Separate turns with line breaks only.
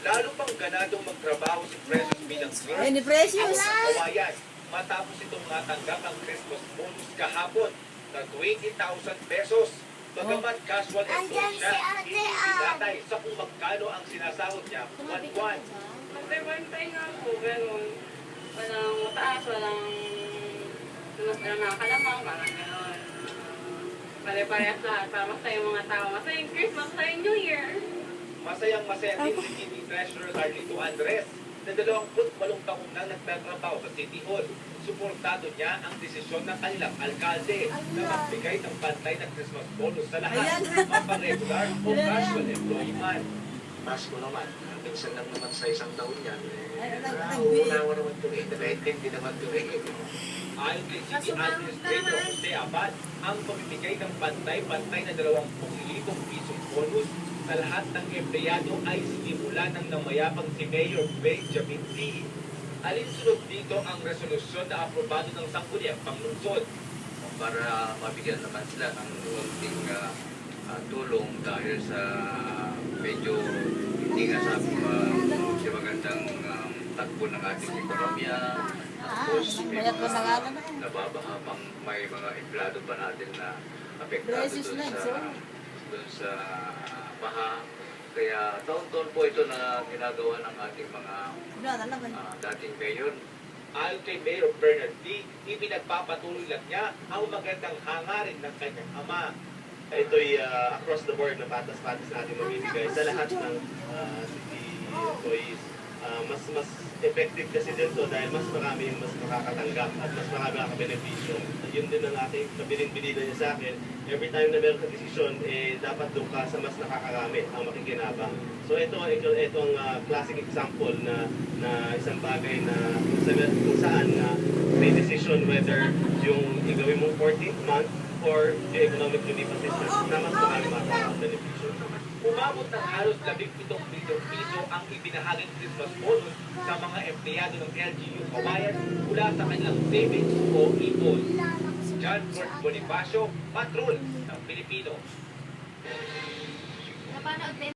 Lalo pang ganadong magtrabaho si Precious bilang
Ay, ni Precious.
kawayan matapos itong matanggap ang Christmas bonus kahapon na 20,000 pesos. Bagamat casual employee siya, hindi tinatay sa kung magkano ang sinasahod niya buwan-buwan.
Magpay-pay nga po, gano'n. Walang mataas, walang nakakalamang, parang gano'n. Pare-parehas lahat, para masaya yung mga tao. Masayang Christmas, masayang New Year.
Masayang-masaya din si TV Treasurer Carlito Andres na 28 taong nang nagtatrabaho sa City Hall. Suportado niya ang desisyon ng kanilang alkalde na magbigay ng pantay ng Christmas bonus sa lahat, mapa-regular o casual employee man.
Pasko naman, minsan lang naman sa isang taon yan.
Nag-unawa
naman ito eh, nakaintindi naman ito eh.
Ayon kay City Administrator Jose Abad, ang pamimigay ng pantay-pantay na 20,000 pisong bonus sa lahat ng empleyado ay sinimula ng namayapang si Mayor Benjamin D. Alinsunod dito ang resolusyon na aprobado ng Sangguniang Panglungsod.
Para mabigyan naman sila ng konting tulong dahil sa medyo hindi nga sabi si magandang takbo ng ating ekonomiya. Tapos may
mayat mo sa
mga
ngalan na.
nababaha pang may mga empleyado pa natin na apektado
Precious na,
dun sa baha. Kaya taon-taon po ito na ginagawa ng ating mga dating mayor.
Ayon kay Mayor Bernard D., ipinagpapatuloy lang niya ang magandang hangarin ng kanyang ama.
Ito'y across the board na patas-patas natin mamimigay sa lahat ng city employees. Mas effective kasi dito dahil mas marami yung mas makakatanggap at mas marami makakabenepisyo. Yun din ang aking kabilin-bilinan niya sa akin. Every time na meron ka desisyon, dapat doon ka sa mas nakakarami ang makikinabang. So ito ang classic example na isang bagay na kung saan na may decision whether yung igawin mong 14th month or yung economic relief assistance na mas marami makaka-benepisyo.
Umabot ng halos 17 bilyong piso ang ibinahaging Christmas bonus sa mga empleyado ng LGU Kawayan mula sa kanilang savings o ipon. John Ford Bonifacio, Patrol ng Pilipino.